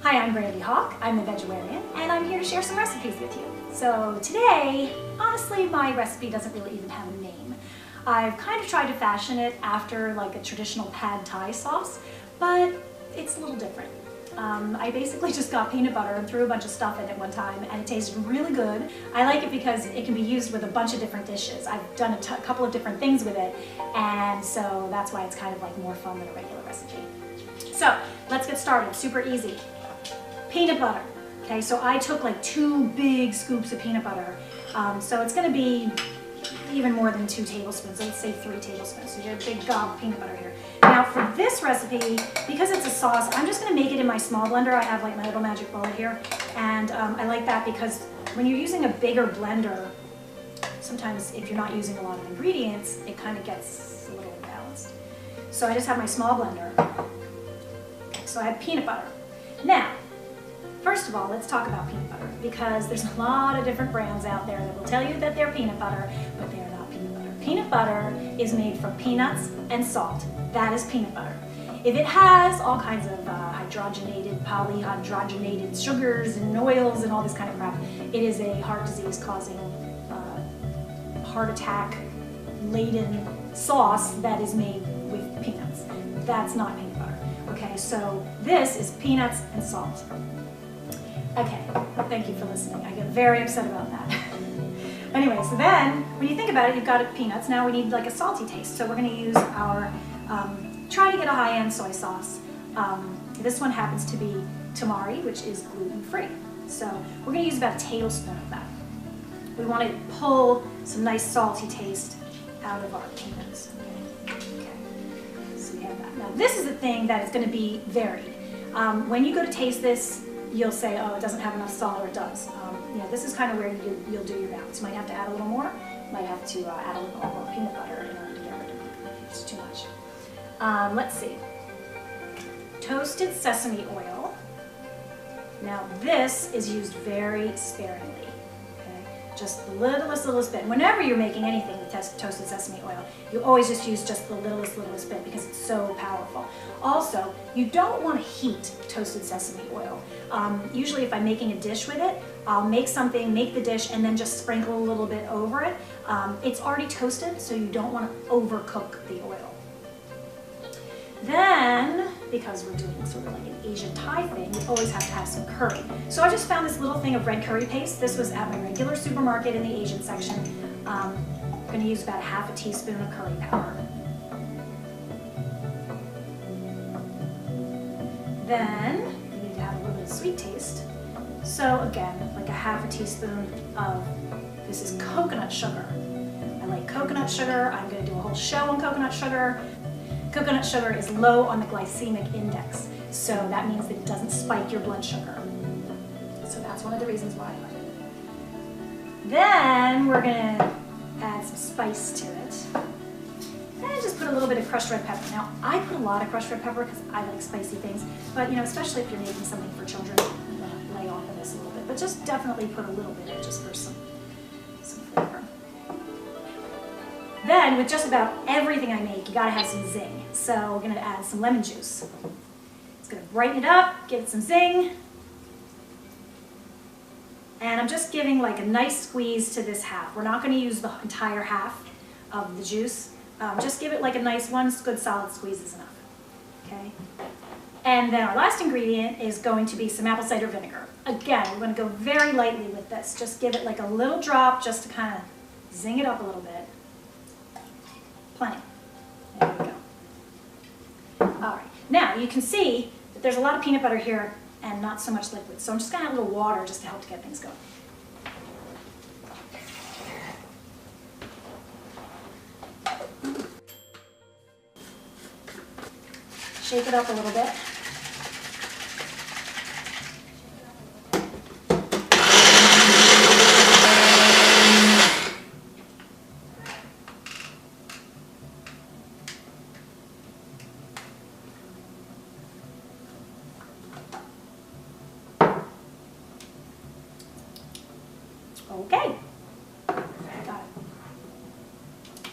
Hi, I'm Brandy Hawk. I'm a vegetarian, and I'm here to share some recipes with you. So today, honestly, my recipe doesn't really even have a name. I've kind of tried to fashion it after like a traditional pad thai sauce, but it's a little different. I basically just got peanut butter and threw a bunch of stuff in it one time, and it tasted really good. I like it because it can be used with a bunch of different dishes. I've done a couple of different things with it, and so that's why it's kind of like more fun than a regular recipe. So let's get started, super easy. Peanut butter. Okay, so I took like 2 big scoops of peanut butter. So it's going to be even more than 2 tablespoons. Let's say 3 tablespoons. So you get a big gob of peanut butter here. Now for this recipe, because it's a sauce, I'm just going to make it in my small blender. I have like my little magic bullet here, and I like that because when you're using a bigger blender, sometimes if you're not using a lot of ingredients, it kind of gets a little imbalanced. So I just have my small blender. So I have peanut butter. Now, first of all, let's talk about peanut butter, because there's a lot of different brands out there that will tell you that they're peanut butter, but they are not peanut butter. Peanut butter is made from peanuts and salt. That is peanut butter. If it has all kinds of hydrogenated, polyhydrogenated sugars and oils and all this kind of crap, it is a heart disease causing, heart attack laden sauce that is made with peanuts. That's not peanut butter. Okay, so this is peanuts and salt. Okay, thank you for listening. I get very upset about that. Anyway, so then, when you think about it, you've got peanuts. Now we need like a salty taste. So we're going to use our, try to get a high-end soy sauce. This one happens to be tamari, which is gluten-free. So we're going to use about a tablespoon of that. We want to pull some nice salty taste out of our peanuts. Okay, so we have that. Now this is the thing that is going to be varied. When you go to taste this, you'll say, oh, it doesn't have enough salt, or it does. You know, this is kind of where you'll do your balance. You might have to add a little more. You might have to add a little more peanut butter in order to get rid of it. It's too much. Let's see. Toasted sesame oil. Now this is used very sparingly. Okay? Just the littlest bit. Whenever you're making anything with toasted sesame oil, you always just use just the littlest bit because it's so powerful. Also, you don't want to heat toasted sesame oil. Usually if I'm making a dish with it, I'll make the dish, and then just sprinkle a little bit over it. It's already toasted, so you don't want to overcook the oil. Then, because we're doing sort of like an Asian Thai thing, we always have to have some curry. So I just found this little thing of red curry paste. This was at my regular supermarket in the Asian section. I'm going to use about ½ a teaspoon of curry powder. Then, you need to have a little bit of sweet taste. So again, like ½ a teaspoon of, this is coconut sugar. I like coconut sugar. I'm going to do a whole show on coconut sugar. Coconut sugar is low on the glycemic index, so that means that it doesn't spike your blood sugar. So that's one of the reasons why I like it. Then we're going to add some spice to it. And just put a little bit of crushed red pepper. Now, I put a lot of crushed red pepper because I like spicy things, but you know, especially if you're making something for children, I'm going to lay off of this a little bit, but just definitely put a little bit in just for some flavor. Then, with just about everything I make, you gotta have some zing. So we're gonna add some lemon juice. It's gonna brighten it up, give it some zing. And I'm just giving like a nice squeeze to this half. We're not gonna use the entire half of the juice. Just give it like a nice, one good solid squeeze is enough, okay? And then our last ingredient is going to be some apple cider vinegar. Again, we're gonna go very lightly with this. Just give it like a little drop just to kind of zing it up a little bit. Plenty. There we go. All right. Now you can see that there's a lot of peanut butter here and not so much liquid. So I'm just going to add a little water just to help to get things going. Shake it up a little bit. Okay, got it.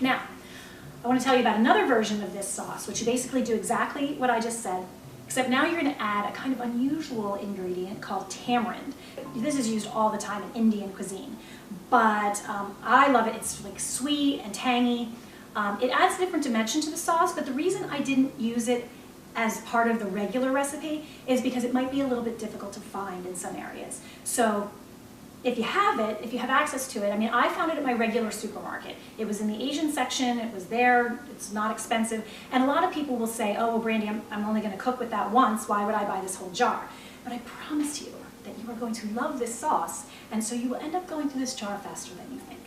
Now, I want to tell you about another version of this sauce, which you basically do exactly what I just said, except now you're going to add a kind of unusual ingredient called tamarind. This is used all the time in Indian cuisine, but I love it. It's like sweet and tangy. It adds a different dimension to the sauce, but the reason I didn't use it as part of the regular recipe is because it might be a little bit difficult to find in some areas. So if you have it, if you have access to it, I mean, I found it at my regular supermarket. It was in the Asian section, it was there, it's not expensive, and a lot of people will say, oh, well, Brandy, I'm only gonna cook with that once, why would I buy this whole jar? But I promise you that you are going to love this sauce, and so you will end up going through this jar faster than you think.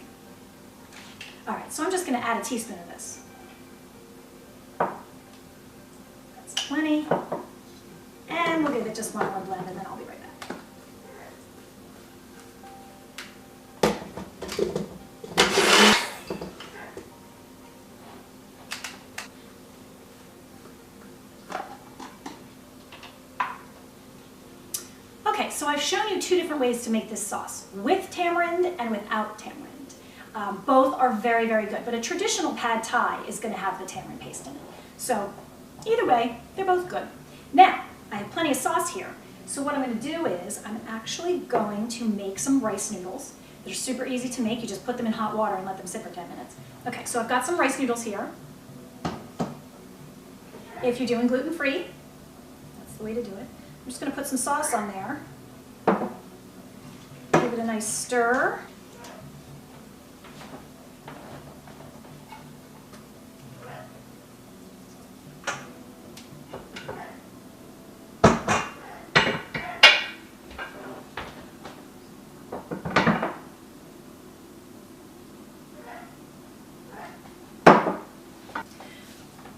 All right, so I'm just gonna add a teaspoon of this. That's plenty, and we'll give it just one more blend, and then I'll be right back. Okay, so I've shown you two different ways to make this sauce, with tamarind and without tamarind. Both are very, very good, but a traditional pad thai is going to have the tamarind paste in it. So either way, they're both good. Now, I have plenty of sauce here, so what I'm going to do is I'm actually going to make some rice noodles. They're super easy to make. You just put them in hot water and let them sit for 10 minutes. Okay, so I've got some rice noodles here. If you're doing gluten-free, that's the way to do it. I'm just going to put some sauce on there. Give it a nice stir.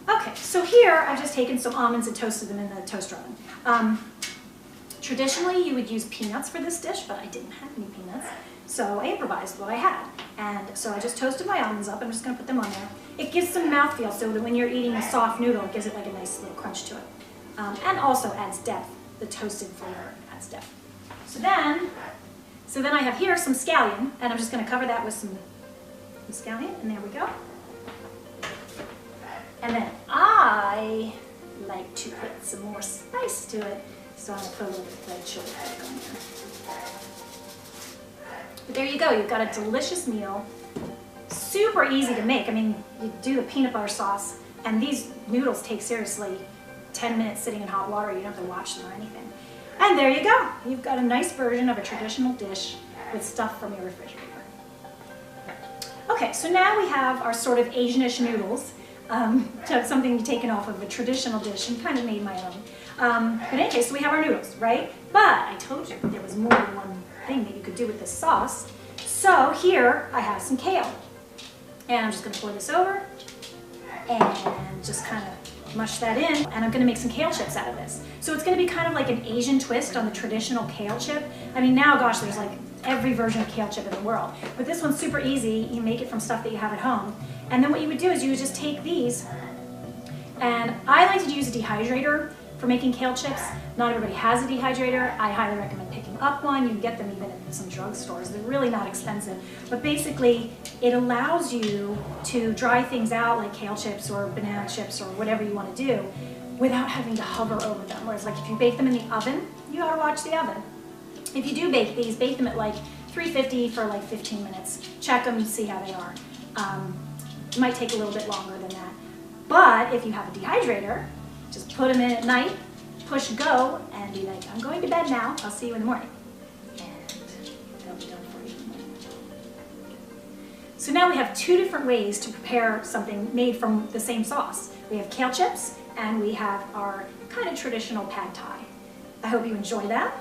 Okay, so here I've just taken some almonds and toasted them in the toaster oven. Traditionally, you would use peanuts for this dish, but I didn't have any peanuts, so I improvised what I had. And so I just toasted my almonds up. I'm just going to put them on there. It gives some mouthfeel so that when you're eating a soft noodle, it gives it like a nice little crunch to it. And also adds depth. The toasted flavor adds depth. So then I have here some scallion, and I'm just going to cover that with some scallion, and there we go. And then I like to put some more spice to it, so I'm going to put a little bit of red chili flake on there. But there you go, you've got a delicious meal, super easy to make. I mean, you do the peanut butter sauce, and these noodles take seriously 10 minutes sitting in hot water. You don't have to watch them or anything. And there you go, you've got a nice version of a traditional dish with stuff from your refrigerator. Okay, so now we have our sort of Asianish noodles. So it's something taken off of a traditional dish and kind of made my own. But in any case, so we have our noodles, right? But I told you there was more than one thing that you could do with this sauce. So here I have some kale. And I'm just going to pour this over and just kind of mush that in. And I'm going to make some kale chips out of this. So it's going to be kind of like an Asian twist on the traditional kale chip. I mean, now, gosh, there's like every version of kale chip in the world. But this one's super easy. You make it from stuff that you have at home. And then what you would do is you would just take these, and I like to use a dehydrator for making kale chips. Not everybody has a dehydrator. I highly recommend picking up one. You can get them even at some drugstores. They're really not expensive. But basically, it allows you to dry things out like kale chips or banana chips or whatever you want to do without having to hover over them. Whereas like if you bake them in the oven, you gotta watch the oven. If you do bake these, bake them at like 350 for like 15 minutes. Check them and see how they are. It might take a little bit longer than that. But if you have a dehydrator, just put them in at night, push go, and be like, I'm going to bed now. I'll see you in the morning. And they'll be done for you in the morning. So now we have two different ways to prepare something made from the same sauce. We have kale chips, and we have our kind of traditional pad thai. I hope you enjoy that.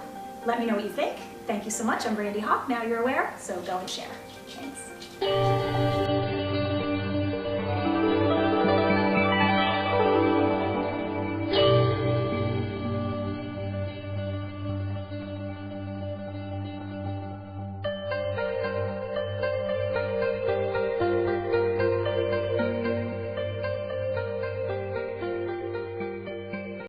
Let me know what you think. Thank you so much. I'm Brandy Hawk. Now you're aware, so go and share.